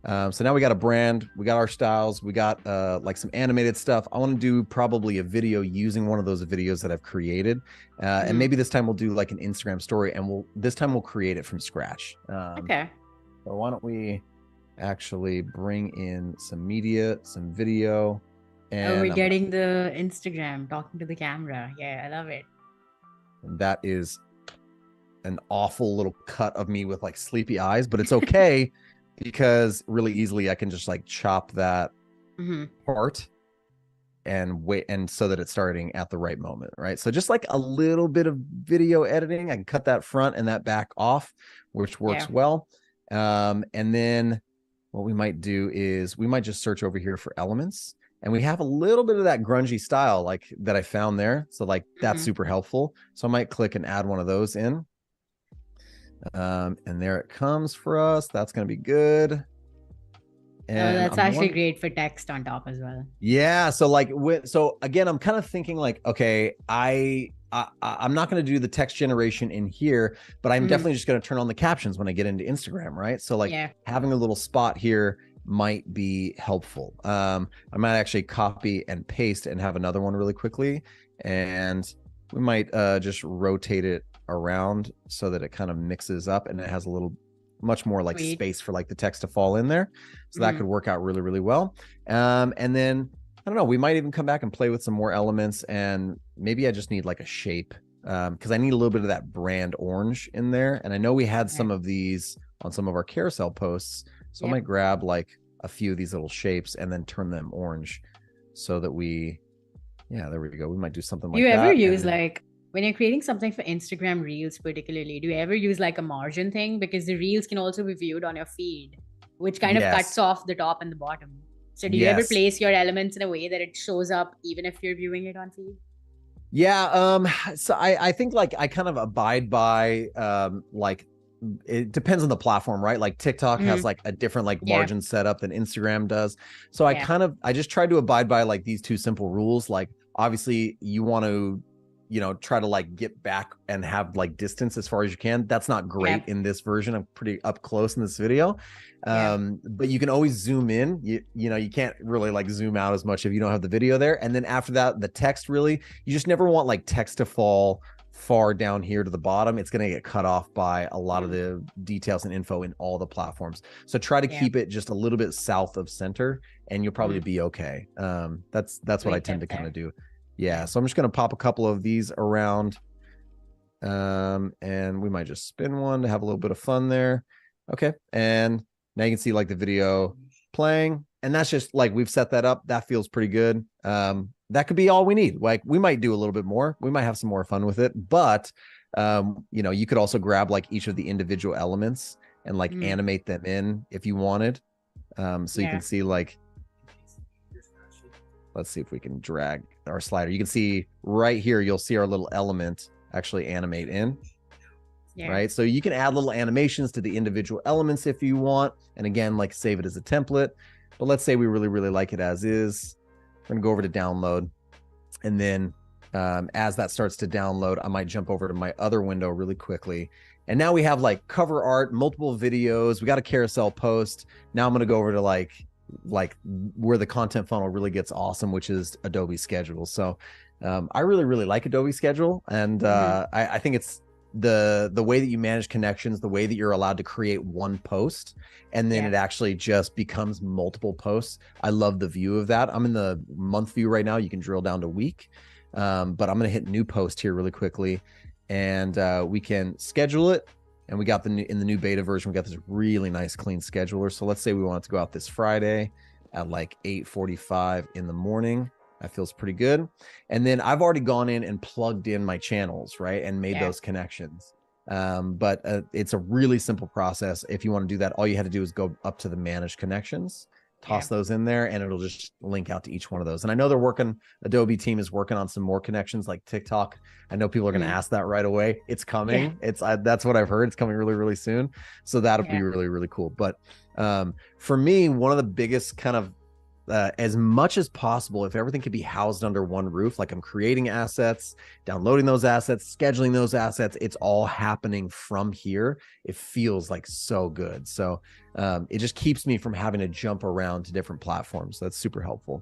So now we got a brand, we got our styles, we got like some animated stuff. I want to do probably a video using one of those videos that I've created. And maybe this time we'll do like an Instagram story, and this time we'll create it from scratch. Okay. So why don't we actually bring in some media, some video. And we're getting the Instagram, talking to the camera. Yeah, I love it. And that is an awful little cut of me with like sleepy eyes, but it's okay. Because really easily I can just like chop that part and wait, and so that it's starting at the right moment, right? So just like a little bit of video editing, I can cut that front and that back off, which works well. And then what we might do is we might just search over here for elements, and we have a little bit of that grungy style like that I found there. So like that's super helpful. So I might click and add one of those in. And there it comes for us. That's going to be good. And that's actually great for text on top as well. Yeah. So like, so again, I'm kind of thinking like, okay, I'm not going to do the text generation in here, but I'm definitely just going to turn on the captions when I get into Instagram, right? So like having a little spot here might be helpful. I might actually copy and paste and have another one really quickly. And we might just rotate it around so that it kind of mixes up and it has a little much more like space for like the text to fall in there. So that could work out really, really well. And then I don't know, we might even come back and play with some more elements, and maybe I just need like a shape because I need a little bit of that brand orange in there. And I know we had some of these on some of our carousel posts. So I might grab like a few of these little shapes and then turn them orange so that there we go. We might do something like that. Do you ever use like, when you're creating something for Instagram Reels particularly, do you ever use like a margin thing? Because the Reels can also be viewed on your feed, which kind of cuts off the top and the bottom. So do you ever place your elements in a way that it shows up even if you're viewing it on feed? Yeah. So I think like I kind of abide by like it depends on the platform, right? Like TikTok has like a different like Yeah. margin setup than Instagram does. So Yeah. I just tried to abide by like these two simple rules. Like obviously you want to, you know, try to like get back and have like distance as far as you can. That's not great in this version. I'm pretty up close in this video. But you can always zoom in. You know, you can't really like zoom out as much if you don't have the video there. And then after that, the text really, you just never want like text to fall far down here to the bottom. It's going to get cut off by a lot of the details and info in all the platforms. So try to keep it just a little bit south of center and you'll probably be okay. That's what I tend to kind of do. Yeah. So I'm just going to pop a couple of these around. And we might just spin one to have a little bit of fun there. Okay. And now you can see like the video playing, and that's just like, we've set that up. That feels pretty good. That could be all we need. Like we might do a little bit more. We might have some more fun with it, but you know, you could also grab like each of the individual elements and like animate them in if you wanted. So you can see like, let's see if we can drag our slider. You can see right here, you'll see our little element actually animate in. Right. So you can add little animations to the individual elements if you want. And again, like save it as a template. But let's say we really, really like it as is. I'm going to go over to download. And then as that starts to download, I might jump over to my other window really quickly. And now we have like cover art, multiple videos. We got a carousel post. Now I'm going to go over to like where the content funnel really gets awesome, which is Adobe Schedule. So I really, really like Adobe Schedule. And I think it's the way that you manage connections, the way that you're allowed to create one post and then it actually just becomes multiple posts. I love the view of that. I'm in the month view right now. You can drill down to week, but I'm going to hit new post here really quickly, and we can schedule it. And we got in the new beta version, we got this really nice clean scheduler. So let's say we want it to go out this Friday at like 8:45 in the morning. That feels pretty good. And then I've already gone in and plugged in my channels, right? And made those connections. But it's a really simple process. If you want to do that, all you had to do is go up to the manage connections, toss those in there, and it'll just link out to each one of those. And I know Adobe team is working on some more connections like TikTok. I know people are going to ask that right away. It's coming. That's what I've heard. It's coming really, really soon. So that'll be really, really cool. But for me, one of the biggest kind of as much as possible, if everything could be housed under one roof, like I'm creating assets, downloading those assets, scheduling those assets, it's all happening from here. It feels like so good. So it just keeps me from having to jump around to different platforms. That's super helpful.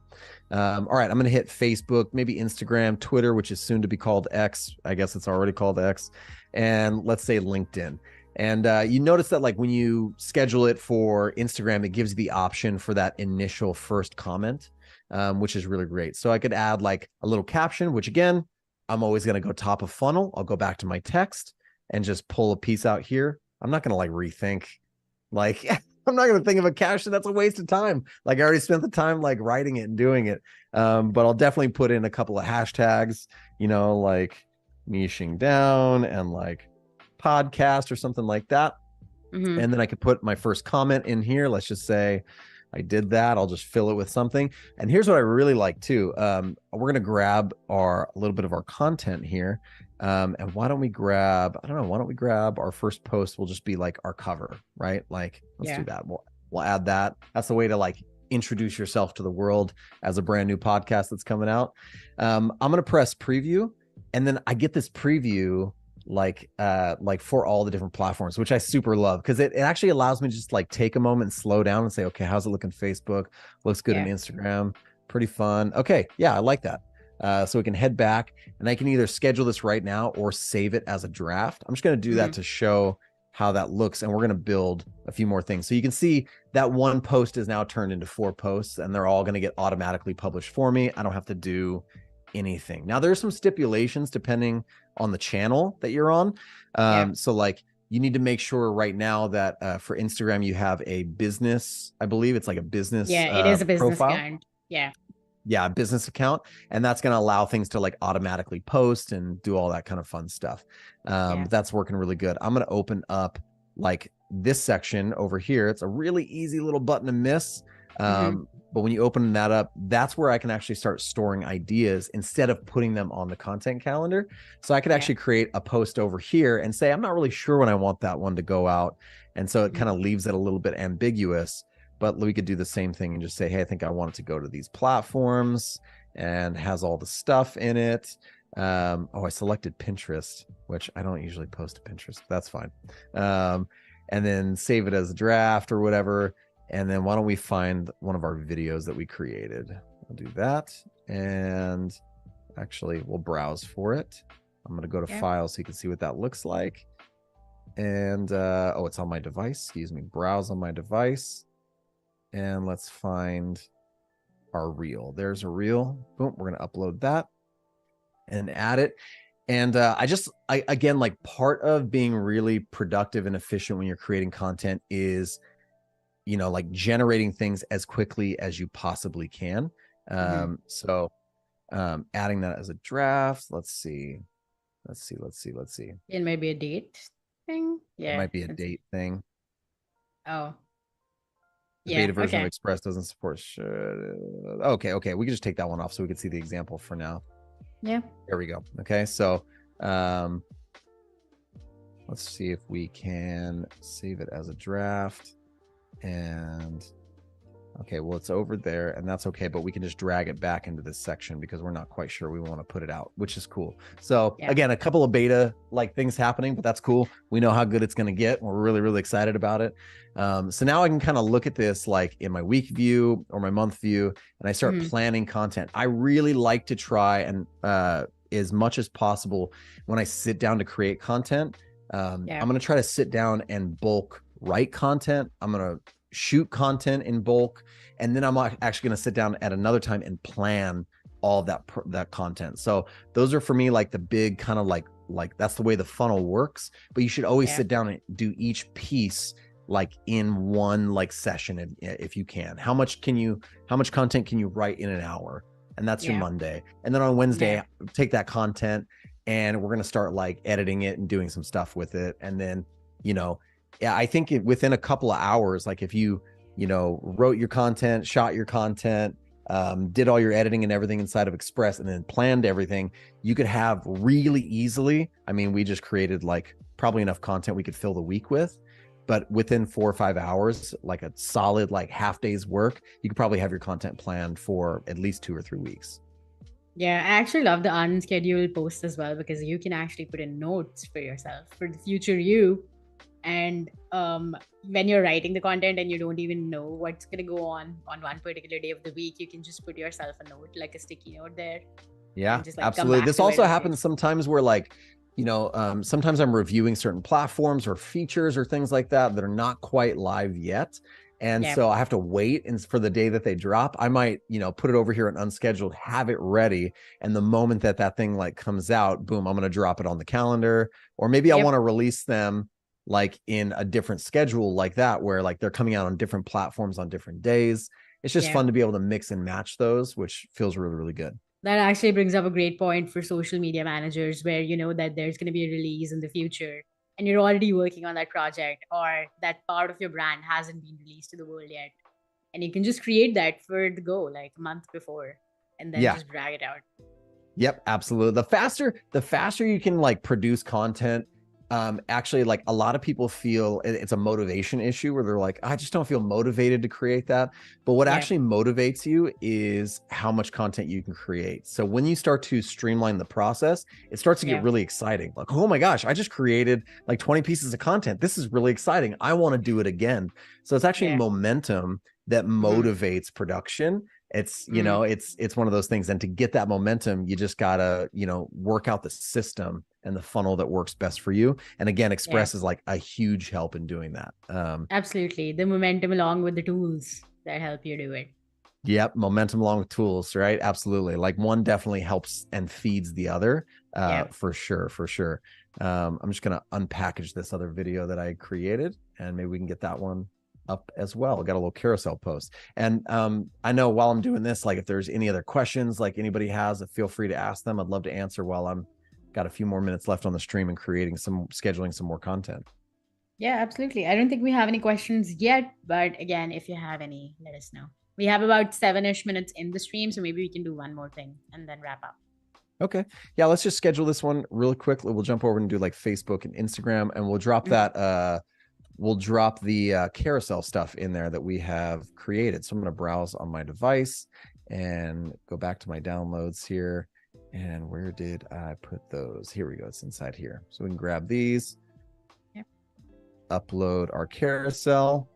All right, I'm going to hit Facebook, maybe Instagram, Twitter, which is soon to be called X. I guess it's already called X. And let's say LinkedIn. And you notice that like when you schedule it for Instagram, it gives you the option for that initial first comment, which is really great. So I could add like a little caption, which again, I'm always going to go top of funnel. I'll go back to my text and just pull a piece out here. I'm not going to like rethink, like I'm not going to think of a caption. That's a waste of time. Like I already spent the time like writing it and doing it. But I'll definitely put in a couple of hashtags, you know, like niching down and like podcast or something like that. And then I could put my first comment in here. Let's just say I did that. I'll just fill it with something. And here's what I really like too. We're going to grab a little bit of our content here. And why don't we grab our first post will just be like our cover, right? Like, let's do that. We'll add that. That's the way to like introduce yourself to the world as a brand new podcast that's coming out. I'm going to press preview, and then I get this preview like for all the different platforms, which I super love, because it actually allows me to just like take a moment and slow down and say, okay, how's it looking? Facebook looks good in Instagram, pretty fun. Okay, yeah, I like that. So we can head back, and I can either schedule this right now or save it as a draft. I'm just going to do that to show how that looks, and we're going to build a few more things. So you can see that one post is now turned into 4 posts, and they're all going to get automatically published for me. I don't have to do anything. Now there's some stipulations depending on the channel that you're on. So like you need to make sure right now that for Instagram you have a business, I believe it's like a business it is a business profile. account. A business account, and that's going to allow things to like automatically post and do all that kind of fun stuff. That's working really good. I'm going to open up like this section over here. It's a really easy little button to miss. But when you open that up, that's where I can actually start storing ideas instead of putting them on the content calendar. So I could Yeah. actually create a post over here and say, I'm not really sure when I want that one to go out. And so it Mhm. kind of leaves it a little bit ambiguous, but we could do the same thing and just say, hey, I think I want it to go to these platforms and has all the stuff in it. I selected Pinterest, which I don't usually post to Pinterest. But that's fine. And then save it as a draft or whatever. And then why don't we find one of our videos that we created? I'll do that. And actually, we'll browse for it. I'm going to go to Yeah. File so you can see what that looks like. And it's on my device. Excuse me. Browse on my device. And let's find our reel. There's a reel. Boom. We're going to upload that and add it. And I again, like part of being really productive and efficient when you're creating content is, like generating things as quickly as you possibly can. Mhm. Adding that as a draft. Let's see. It might be a date thing. It Yeah. might be a Let's see. date thing. Oh, The yeah. beta version of Okay. Express doesn't support. Okay. We can just take that one off so we can see the example for now. Yeah. There we go. Okay. So um, let's see if we can save it as a draft. And okay, well, it's over there and that's okay, but we can just drag it back into this section because we're not quite sure we want to put it out, which is cool. So Yeah. again, a couple of beta like things happening, but that's cool. We know how good it's going to get. We're really, really excited about it. So now I can kind of look at this like in my week view or my month view, and I start Mhm. planning content. I really like to try and as much as possible when I sit down to create content, I'm Yeah. going to try to sit down and bulk write content. I'm going to shoot content in bulk, and then I'm actually going to sit down at another time and plan all of that content. So those are for me like the big kind of like that's the way the funnel works. But you should always Yeah. sit down and do each piece like in one like session if you can. How much content can you write in an hour? And that's your Yeah. Monday. And then on Yeah. Wednesday, take that content and we're going to start like editing it and doing some stuff with it. And then, you know, yeah, I think within a couple of hours, like if you wrote your content, shot your content, did all your editing and everything inside of Express, and then planned everything, you could have really easily. I mean, we just created like probably enough content we could fill the week with, but within 4 or 5 hours, like a solid like half day's work, you could probably have your content planned for at least 2 or 3 weeks. Yeah, I actually love the unscheduled post as well because you can actually put in notes for yourself for the future you. And when you're writing the content and you don't even know what's gonna go on one particular day of the week, you can just put yourself a note, like a sticky note there, Yeah, and just like come absolutely. back This to it also in the happens future. sometimes where like, sometimes I'm reviewing certain platforms or features or things like that are not quite live yet. And Yeah, so I have to wait and for the day that they drop. I might, put it over here in unscheduled, have it ready. And the moment that that thing like comes out, boom, I'm going to drop it on the calendar. Or maybe I want yep, to release them like in a different schedule like that, where like they're coming out on different platforms on different days. It's just yeah. fun to be able to mix and match those, which feels really, really good. That actually brings up a great point for social media managers where you know that there's going to be a release in the future and you're already working on that project or that part of your brand hasn't been released to the world yet. And you can just create that for the go like a month before and then Yeah. just drag it out. Yep, absolutely. The faster you can like produce content, actually like a lot of people feel it's a motivation issue where they're like, I just don't feel motivated to create that. But what Yeah, actually motivates you is how much content you can create. So when you start to streamline the process, it starts to get yeah, really exciting. Like, oh my gosh, I just created like 20 pieces of content. This is really exciting. I want to do it again. So it's actually yeah. momentum that Mm-hmm. motivates production. It's Mm-hmm. it's one of those things, and to get that momentum you just gotta work out the system and the funnel that works best for you. And again, Yeah, Express is like a huge help in doing that. absolutely. The momentum along with the tools that help you do it. Yep, momentum along with tools, right? Absolutely. Like one definitely helps and feeds the other, Yeah, for sure, for sure. I'm just gonna unpackage this other video that I created, and maybe we can get that one up as well. I got a little carousel post. And I know while I'm doing this, like if there's any other questions like anybody has, feel free to ask them. I'd love to answer while I'm got a few more minutes left on the stream and scheduling some more content. yeah, absolutely. I don't think we have any questions yet, but again, if you have any, let us know. We have about 7-ish minutes in the stream, so maybe we can do one more thing and then wrap up. Okay. Yeah, let's just schedule this one really quickly. We'll jump over and do like Facebook and Instagram, and we'll drop that we'll drop the carousel stuff in there that we have created. So I'm going to browse on my device and go back to my downloads here. And where did I put those? Here we go. It's inside here. So we can grab these, upload our carousel.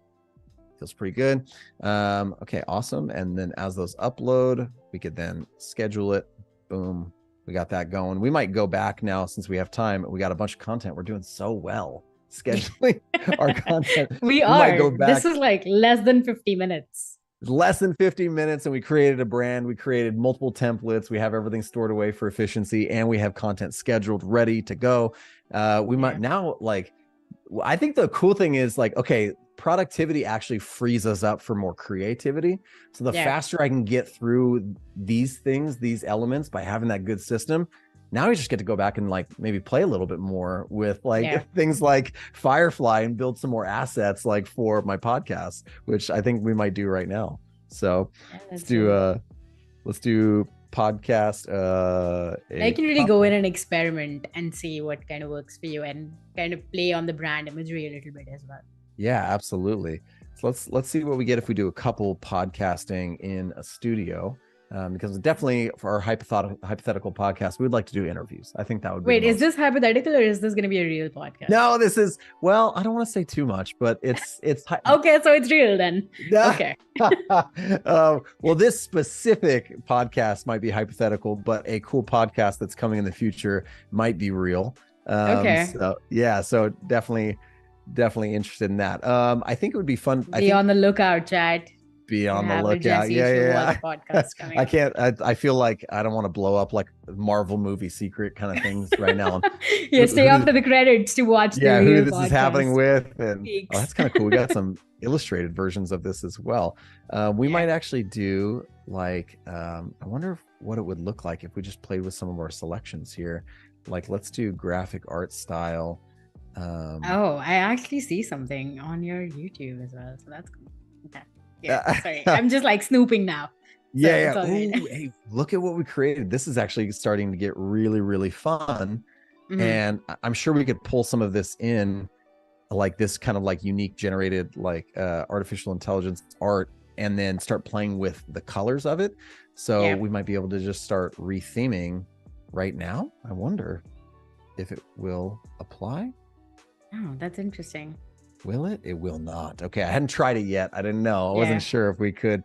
Feels pretty good. Okay, awesome. And then as those upload, we could then schedule it. Boom. We got that going. We might go back now since we have time. We got a bunch of content. We're doing so well scheduling our content. We might go are. back. This is like less than 50 minutes. Less than 50 minutes, and we created a brand. We created multiple templates. We have everything stored away for efficiency, and we have content scheduled, ready to go. We might now, like, I think the cool thing is, like, okay, productivity actually frees us up for more creativity. So the faster I can get through these things, these elements, by having that good system, now we just get to go back and like maybe play a little bit more with like things like Firefly and build some more assets like for my podcast, which I think we might do right now. So let's do podcast. I can really go in and experiment and see what kind of works for you and kind of play on the brand imagery a little bit as well. Yeah, absolutely. So let's see what we get if we do a couple podcasting in a studio. Because definitely for our hypothetical podcast, we'd like to do interviews. I think that would be. Wait, is this hypothetical or is this going to be a real podcast? No, this is, well, I don't want to say too much, but it's okay, so it's real then. Okay. Well, this specific podcast might be hypothetical, but a cool podcast that's coming in the future might be real. Okay. So yeah, so definitely interested in that. I think it would be fun. Be on the lookout, chat. Be on the lookout. Yeah. Podcast coming I can't. I feel like I don't want to blow up like Marvel movie secret kind of things right now. Stay after the credits to watch. Yeah, the who real this podcast. is happening with, and that's kind of cool. We got some illustrated versions of this as well. We might actually do like. I wonder what it would look like if we just played with some of our selections here. Like, let's do graphic art style. I actually see something on your YouTube as well, so that's cool. Okay. Yeah, sorry. I'm just like snooping now. So Ooh, hey, look at what we created. This is actually starting to get really, really fun. And I'm sure we could pull some of this in, like this kind of like unique generated like artificial intelligence art, and then start playing with the colors of it. So we might be able to just start retheming right now. I wonder if it will apply. Oh, that's interesting. Will it? It will not. Okay, I hadn't tried it yet. I didn't know. I wasn't sure if we could.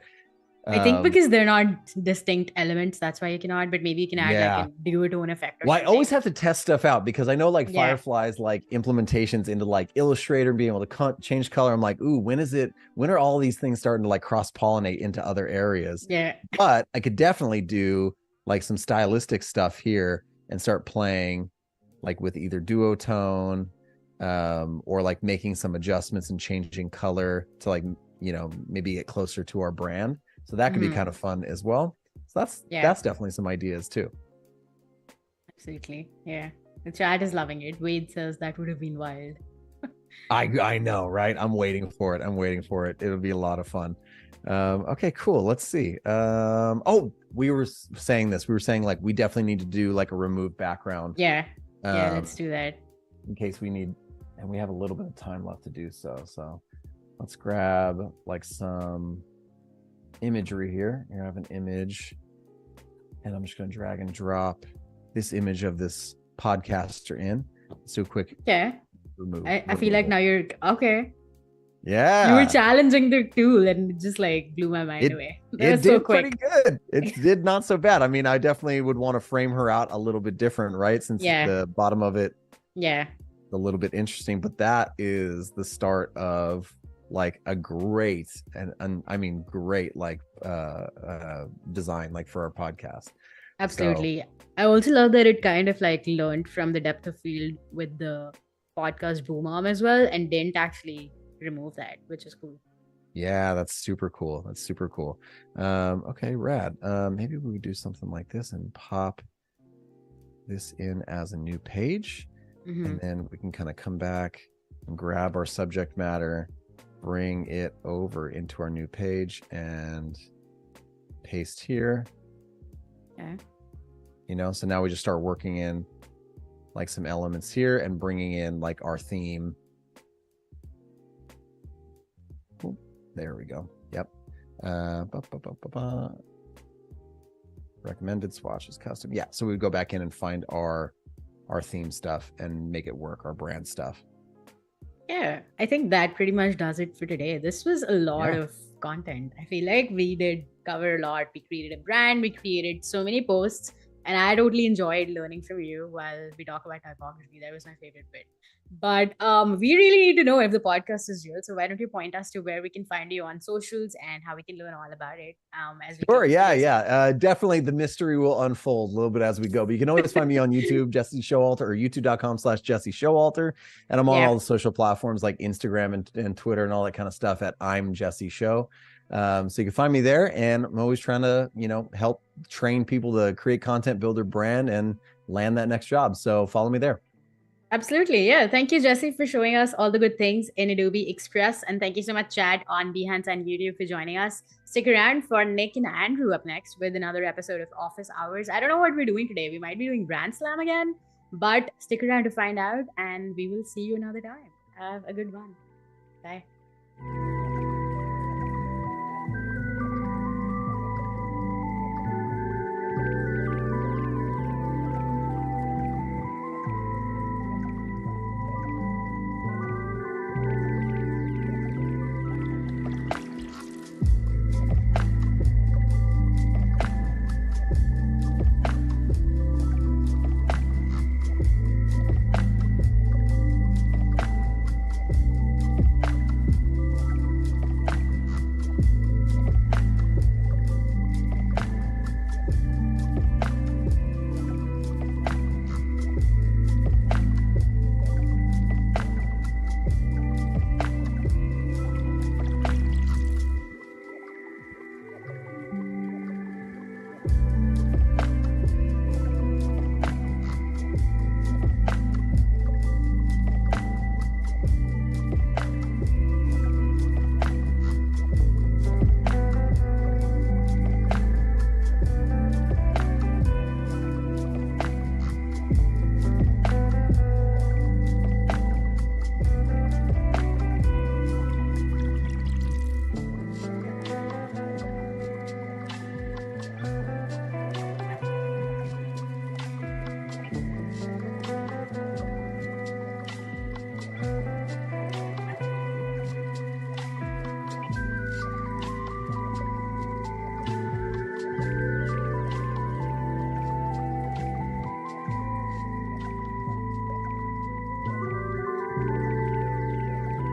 I think because they're not distinct elements, that's why you cannot. But maybe you can add like a duotone effect. Well, I always have to test stuff out because I know like Firefly's like implementations into like Illustrator and being able to change color. I'm like, ooh, when are all these things starting to like cross-pollinate into other areas? Yeah. But I could definitely do like some stylistic stuff here and start playing like with either duotone. Or like making some adjustments and changing color to like, you know, maybe get closer to our brand. So that could be kind of fun as well. So that's definitely some ideas too. Absolutely. Yeah. The chat is loving it. Wade says that would have been wild. I know, right? I'm waiting for it. It'll be a lot of fun. Okay, cool. Let's see. We were saying this. We were saying like we definitely need to do like a remove background. Yeah. Let's do that. In case we need. And we have a little bit of time left to do so. So let's grab like some imagery here. Here I have an image, and I'm just going to drag and drop this image of this podcaster in. Let's do a quick remove. I feel like now you're okay. Yeah. You were challenging the tool and it just like blew my mind away. It did pretty good. It did not so bad. I mean, I definitely would want to frame her out a little bit different, right? Since the bottom of it. Yeah. A little bit interesting, but that is the start of like a great and I mean great like design like for our podcast. Absolutely. So, I also love that it kind of like learned from the depth of field with the podcast boom arm as well and didn't actually remove that, which is cool. Yeah, that's super cool. Okay, rad. Maybe we would do something like this and pop this in as a new page. And then we can kind of come back and grab our subject matter bring it over into our new page and paste here. Okay. You know, so now we just start working in like some elements here and bringing in like our theme. Ooh, there we go. Yep. Recommended swatches custom. Yeah. So we would go back in and find our theme stuff and make it work, our brand stuff. Yeah, I think that pretty much does it for today. This was a lot of content. I feel like we did cover a lot. We created a brand, we created so many posts, and I totally enjoyed learning from you while we talk about typography. That was my favorite bit. But we really need to know if the podcast is real. So why don't you point us to where we can find you on socials and how we can learn all about it as we Sure. close Yeah. today's Yeah. Definitely the mystery will unfold a little bit as we go, but you can always find me on YouTube, Jesse Showalter, or youtube.com/Jesse Showalter. And I'm on all Yeah. the social platforms like Instagram and Twitter and all that kind of stuff at I'm Jesse Show. So you can find me there, and I'm always trying to, you know, help train people to create content, build their brand, and land that next job. So follow me there. Absolutely. Yeah. Thank you, Jesse, for showing us all the good things in Adobe Express. And thank you so much, Chad, on Behance and YouTube for joining us. Stick around for Nick and Andrew up next with another episode of Office Hours. I don't know what we're doing today. We might be doing Brand Slam again, but stick around to find out, and we will see you another time. Have a good one. Bye.